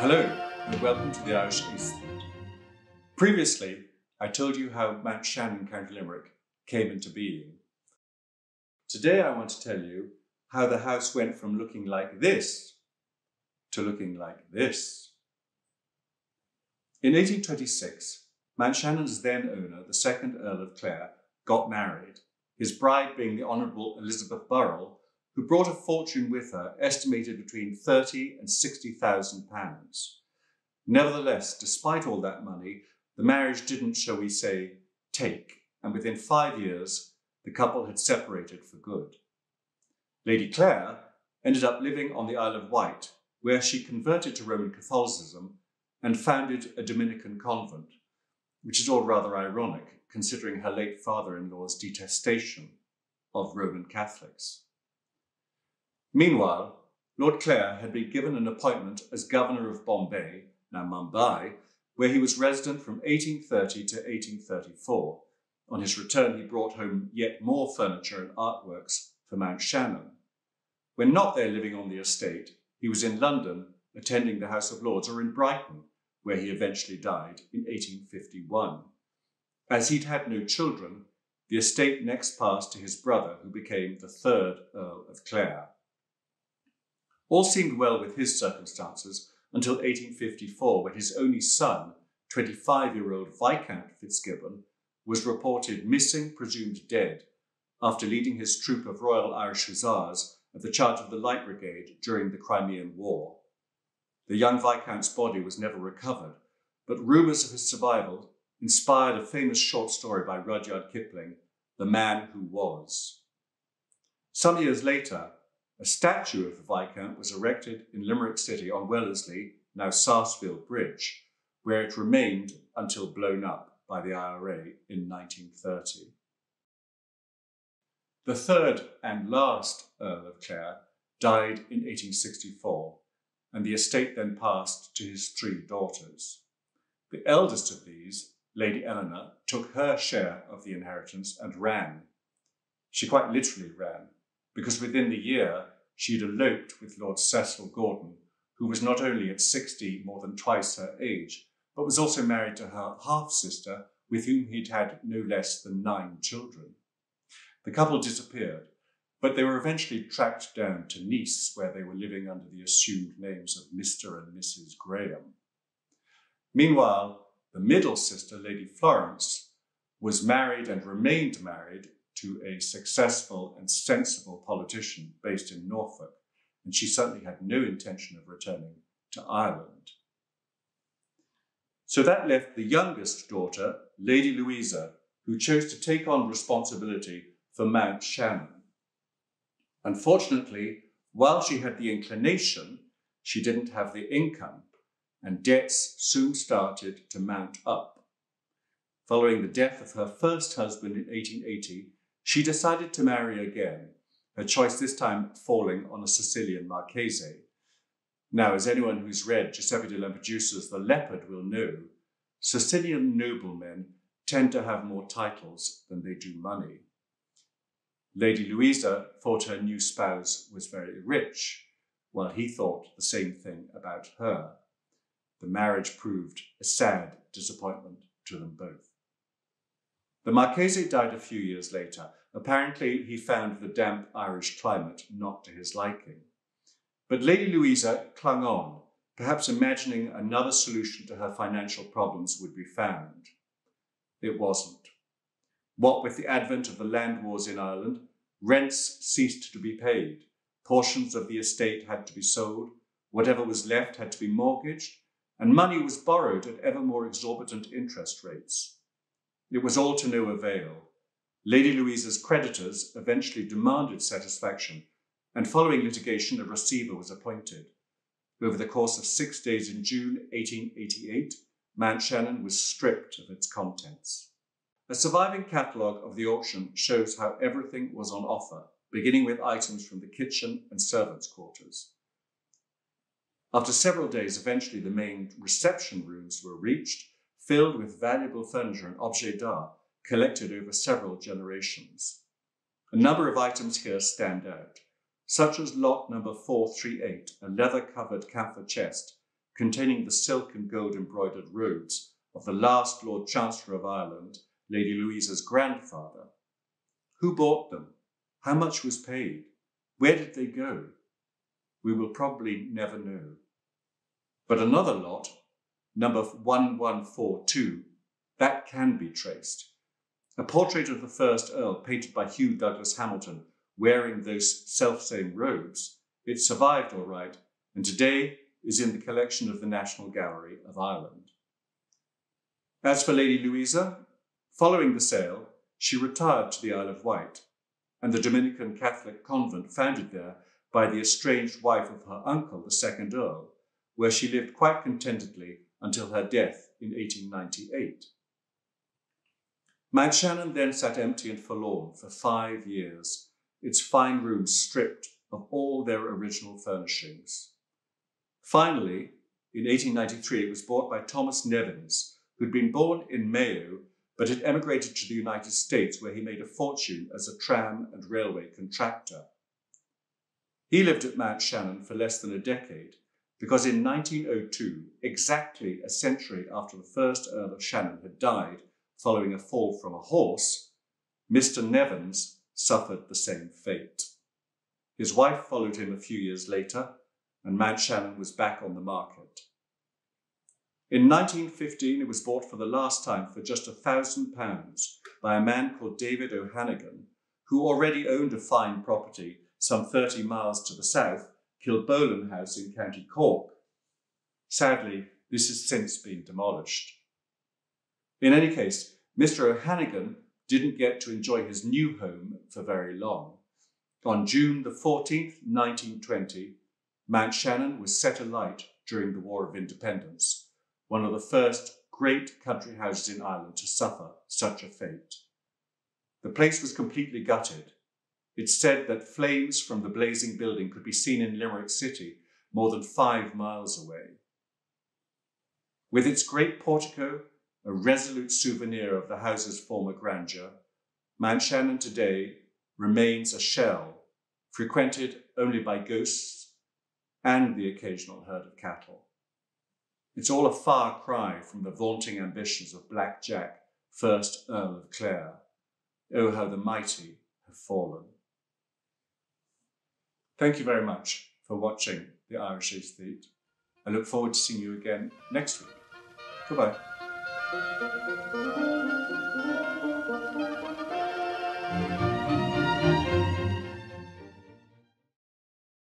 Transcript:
Hello, and welcome to the Irish Eastland. Previously, I told you how Mount Shannon, County Limerick, came into being. Today I want to tell you how the house went from looking like this to looking like this. In 1826, Mount Shannon's then owner, the second Earl of Clare, got married, his bride being the Honourable Elizabeth Burrell, who brought a fortune with her estimated between £30,000 and £60,000. Nevertheless, despite all that money, the marriage didn't, shall we say, take, and within 5 years, the couple had separated for good. Lady Clare ended up living on the Isle of Wight, where she converted to Roman Catholicism and founded a Dominican convent, which is all rather ironic, considering her late father-in-law's detestation of Roman Catholics. Meanwhile, Lord Clare had been given an appointment as Governor of Bombay, now Mumbai, where he was resident from 1830 to 1834. On his return, he brought home yet more furniture and artworks for Mount Shannon. When not there living on the estate, he was in London attending the House of Lords, or in Brighton, where he eventually died in 1851. As he'd had no children, the estate next passed to his brother, who became the third Earl of Clare. All seemed well with his circumstances until 1854, when his only son, 25-year-old Viscount Fitzgibbon, was reported missing, presumed dead, after leading his troop of Royal Irish Hussars at the charge of the Light Brigade during the Crimean War. The young Viscount's body was never recovered, but rumours of his survival inspired a famous short story by Rudyard Kipling, The Man Who Was. Some years later, a statue of the Viscount was erected in Limerick City on Wellesley, now Sarsfield Bridge, where it remained until blown up by the IRA in 1930. The third and last Earl of Clare died in 1864, and the estate then passed to his 3 daughters. The eldest of these, Lady Eleanor, took her share of the inheritance and ran. She quite literally ran, because within the year she had eloped with Lord Cecil Gordon, who was not only at 60 more than twice her age, but was also married to her half-sister, with whom he'd had no less than 9 children. The couple disappeared, but they were eventually tracked down to Nice, where they were living under the assumed names of Mr. and Mrs. Graham. Meanwhile, the middle sister, Lady Florence, was married and remained married to a successful and sensible politician based in Norfolk, and she certainly had no intention of returning to Ireland. So that left the youngest daughter, Lady Louisa, who chose to take on responsibility for Mount Shannon. Unfortunately, while she had the inclination, she didn't have the income, and debts soon started to mount up. Following the death of her first husband in 1880, she decided to marry again, her choice this time falling on a Sicilian Marchese. Now, as anyone who's read Giuseppe de Lampedusa's The Leopard will know, Sicilian noblemen tend to have more titles than they do money. Lady Louisa thought her new spouse was very rich, while he thought the same thing about her. The marriage proved a sad disappointment to them both. The Marchese died a few years later. Apparently, he found the damp Irish climate not to his liking. But Lady Louisa clung on, perhaps imagining another solution to her financial problems would be found. It wasn't. What with the advent of the land wars in Ireland, rents ceased to be paid, portions of the estate had to be sold, whatever was left had to be mortgaged, and money was borrowed at ever more exorbitant interest rates. It was all to no avail. Lady Louisa's creditors eventually demanded satisfaction, and following litigation, a receiver was appointed. Over the course of 6 days in June 1888, Mount Shannon was stripped of its contents. A surviving catalogue of the auction shows how everything was on offer, beginning with items from the kitchen and servants' quarters. After several days, eventually the main reception rooms were reached, filled with valuable furniture and objets d'art collected over several generations. A number of items here stand out. such as lot number 438, a leather-covered camphor chest containing the silk and gold embroidered robes of the last Lord Chancellor of Ireland, Lady Louisa's grandfather. Who bought them? How much was paid? Where did they go? We will probably never know. But another lot, number 1142, that can be traced. A portrait of the first Earl, painted by Hugh Douglas Hamilton, wearing those self-same robes, it survived all right, and today is in the collection of the National Gallery of Ireland. As for Lady Louisa, following the sale, she retired to the Isle of Wight, and the Dominican Catholic convent founded there by the estranged wife of her uncle, the second Earl, where she lived quite contentedly until her death in 1898. Mount Shannon then sat empty and forlorn for 5 years, its fine rooms stripped of all their original furnishings. Finally, in 1893, it was bought by Thomas Nevins, who'd been born in Mayo, but had emigrated to the United States, where he made a fortune as a tram and railway contractor. He lived at Mount Shannon for less than a decade, because in 1902, exactly a century after the first Earl of Shannon had died following a fall from a horse, Mr. Nevins suffered the same fate. His wife followed him a few years later, and Mount Shannon was back on the market. In 1915, it was bought for the last time for just £1,000 by a man called David O'Hannigan, who already owned a fine property some 30 miles to the south, Kilbolan House in County Cork. Sadly, this has since been demolished. In any case, Mr. O'Hannigan didn't get to enjoy his new home for very long. On June the 14th, 1920, Mount Shannon was set alight during the War of Independence, one of the first great country houses in Ireland to suffer such a fate. The place was completely gutted. It's said that flames from the blazing building could be seen in Limerick City, more than 5 miles away. With its great portico, a resolute souvenir of the house's former grandeur, Mount Shannon today remains a shell, frequented only by ghosts and the occasional herd of cattle. It's all a far cry from the vaunting ambitions of Black Jack, 1st Earl of Clare. Oh, how the mighty have fallen. Thank you very much for watching the Irish Aesthete. I look forward to seeing you again next week. Goodbye.